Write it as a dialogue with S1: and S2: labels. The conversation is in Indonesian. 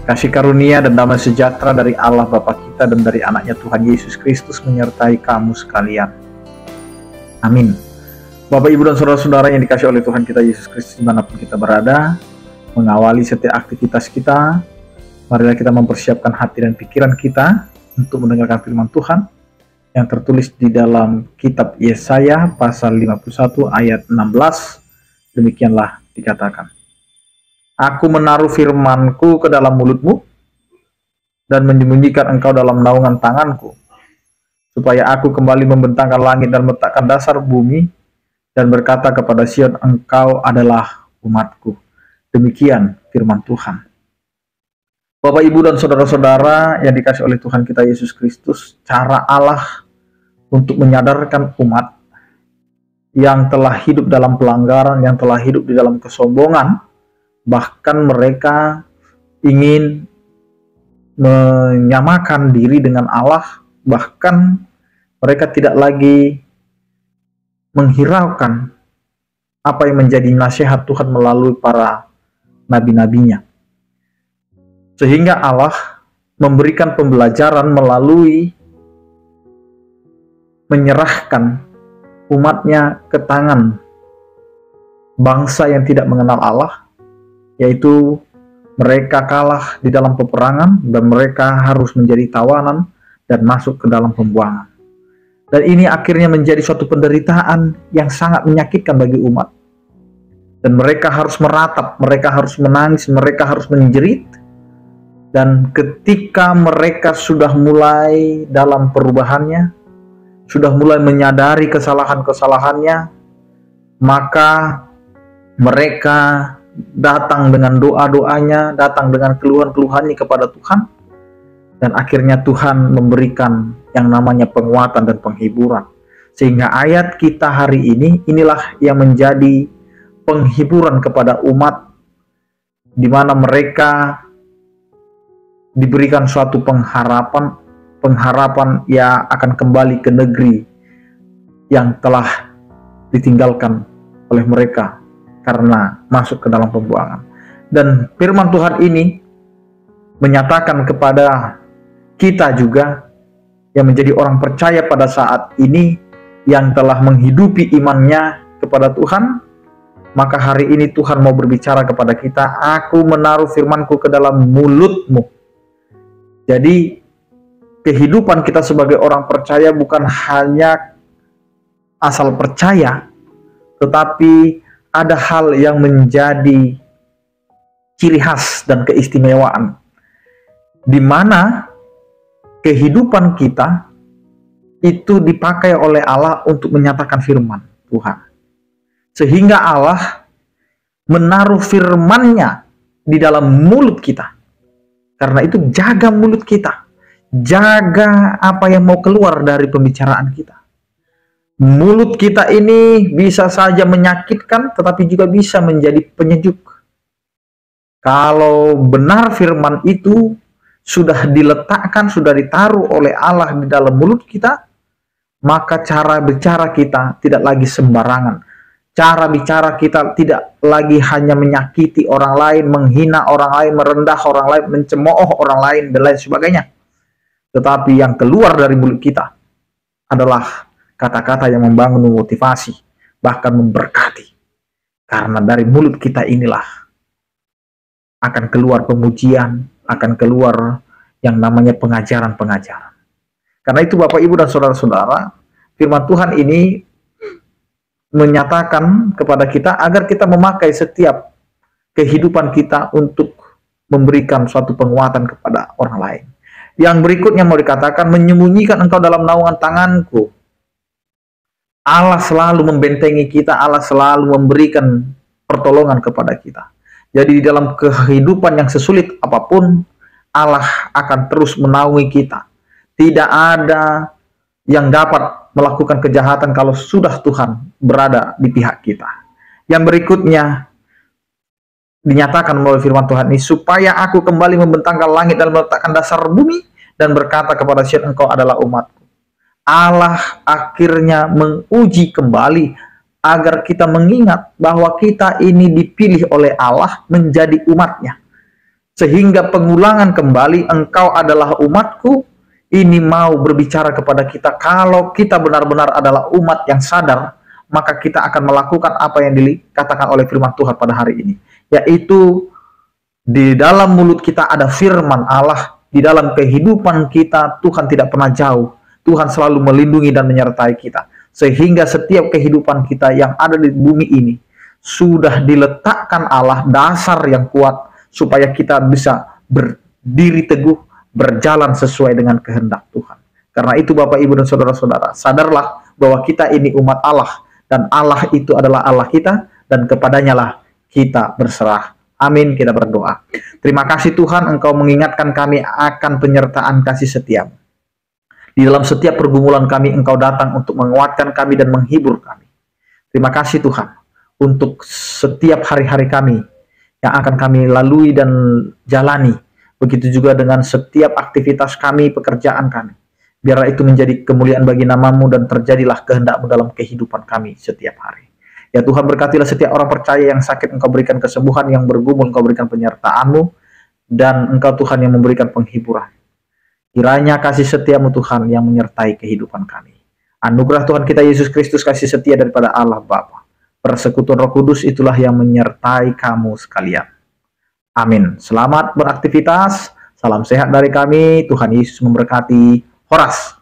S1: Kasih karunia dan damai sejahtera dari Allah Bapa kita dan dari anaknya Tuhan Yesus Kristus menyertai kamu sekalian. Amin. Bapak, Ibu, dan saudara-saudara yang dikasihi oleh Tuhan kita Yesus Kristus dimanapun kita berada, mengawali setiap aktivitas kita, marilah kita mempersiapkan hati dan pikiran kita untuk mendengarkan firman Tuhan yang tertulis di dalam kitab Yesaya pasal 51 ayat 16. Demikianlah dikatakan, Aku menaruh firman-Ku ke dalam mulutmu dan menyembunyikan engkau dalam naungan tanganku, supaya aku kembali membentangkan langit dan meletakkan dasar bumi dan berkata kepada Sion, engkau adalah umatku. Demikian firman Tuhan. Bapak, Ibu, dan saudara-saudara yang dikasihi oleh Tuhan kita Yesus Kristus, cara Allah untuk menyadarkan umat yang telah hidup dalam pelanggaran, yang telah hidup di dalam kesombongan, bahkan mereka ingin menyamakan diri dengan Allah, bahkan mereka tidak lagi menghiraukan apa yang menjadi nasihat Tuhan melalui para nabi-nabinya. Sehingga Allah memberikan pembelajaran melalui menyerahkan umatnya ke tangan bangsa yang tidak mengenal Allah, yaitu mereka kalah di dalam peperangan dan mereka harus menjadi tawanan dan masuk ke dalam pembuangan. Dan ini akhirnya menjadi suatu penderitaan yang sangat menyakitkan bagi umat. Dan mereka harus meratap, mereka harus menangis, mereka harus menjerit. Dan ketika mereka sudah mulai dalam perubahannya, sudah mulai menyadari kesalahan-kesalahannya, maka mereka datang dengan doa-doanya, datang dengan keluhan-keluhannya kepada Tuhan, dan akhirnya Tuhan memberikan yang namanya penguatan dan penghiburan. Sehingga ayat kita hari ini, inilah yang menjadi penghiburan kepada umat, di mana mereka diberikan suatu pengharapan yang akan kembali ke negeri yang telah ditinggalkan oleh mereka karena masuk ke dalam pembuangan. Dan firman Tuhan ini menyatakan kepada kita juga yang menjadi orang percaya pada saat ini, yang telah menghidupi imannya kepada Tuhan, maka hari ini Tuhan mau berbicara kepada kita, aku menaruh firman-Ku ke dalam mulutmu. Jadi kehidupan kita sebagai orang percaya bukan hanya asal percaya, tetapi ada hal yang menjadi ciri khas dan keistimewaan, di mana kehidupan kita itu dipakai oleh Allah untuk menyatakan firman Tuhan. Sehingga Allah menaruh firman-Nya di dalam mulut kita. Karena itu jaga mulut kita. Jaga apa yang mau keluar dari pembicaraan kita. Mulut kita ini bisa saja menyakitkan, tetapi juga bisa menjadi penyejuk. Kalau benar firman itu sudah diletakkan, sudah ditaruh oleh Allah di dalam mulut kita, maka cara bicara kita tidak lagi sembarangan. Cara bicara kita tidak lagi hanya menyakiti orang lain, menghina orang lain, merendah orang lain, mencemooh orang lain, dan lain sebagainya. Tetapi yang keluar dari mulut kita adalah kata-kata yang membangun, memotivasi, bahkan memberkati. Karena dari mulut kita inilah akan keluar pemujian, akan keluar yang namanya pengajaran-pengajaran. Karena itu Bapak, Ibu, dan saudara-saudara, firman Tuhan ini menyatakan kepada kita agar kita memakai setiap kehidupan kita untuk memberikan suatu penguatan kepada orang lain. Yang berikutnya mau dikatakan, menyembunyikan engkau dalam naungan tanganku. Allah selalu membentengi kita, Allah selalu memberikan pertolongan kepada kita. Jadi di dalam kehidupan yang sesulit apapun, Allah akan terus menaungi kita. Tidak ada yang dapat melakukan kejahatan kalau sudah Tuhan berada di pihak kita. Yang berikutnya dinyatakan melalui firman Tuhan ini, supaya aku kembali membentangkan langit dan meletakkan dasar bumi dan berkata kepada Sion, engkau adalah umatku. Allah akhirnya menguji kembali agar kita mengingat bahwa kita ini dipilih oleh Allah menjadi umatnya. sehingga pengulangan kembali, engkau adalah umatku, ini mau berbicara kepada kita. Kalau kita benar-benar adalah umat yang sadar, maka kita akan melakukan apa yang dikatakan oleh firman Tuhan pada hari ini, yaitu di dalam mulut kita ada firman Allah, di dalam kehidupan kita Tuhan tidak pernah jauh, Tuhan selalu melindungi dan menyertai kita, sehingga setiap kehidupan kita yang ada di bumi ini sudah diletakkan Allah dasar yang kuat supaya kita bisa berdiri teguh, berjalan sesuai dengan kehendak Tuhan. Karena itu Bapak, Ibu, dan saudara-saudara, sadarlah bahwa kita ini umat Allah, dan Allah itu adalah Allah kita, dan kepadanya lah kita berserah. Amin, kita berdoa. Terima kasih Tuhan, Engkau mengingatkan kami akan penyertaan kasih setiamu. Di dalam setiap pergumulan kami, Engkau datang untuk menguatkan kami dan menghibur kami. Terima kasih Tuhan, untuk setiap hari-hari kami yang akan kami lalui dan jalani. Begitu juga dengan setiap aktivitas kami, pekerjaan kami. Biarlah itu menjadi kemuliaan bagi nama-Mu dan terjadilah kehendak-Mu dalam kehidupan kami setiap hari. Ya Tuhan, berkatilah setiap orang percaya yang sakit, Engkau berikan kesembuhan, yang bergumul Engkau berikan penyertaan-Mu, dan Engkau Tuhan yang memberikan penghiburan. Kiranya kasih setia-Mu Tuhan yang menyertai kehidupan kami. Anugerah Tuhan kita Yesus Kristus, kasih setia daripada Allah Bapa, persekutuan Roh Kudus itulah yang menyertai kamu sekalian. Amin. Selamat beraktivitas. Salam sehat dari kami. Tuhan Yesus memberkati. Horas.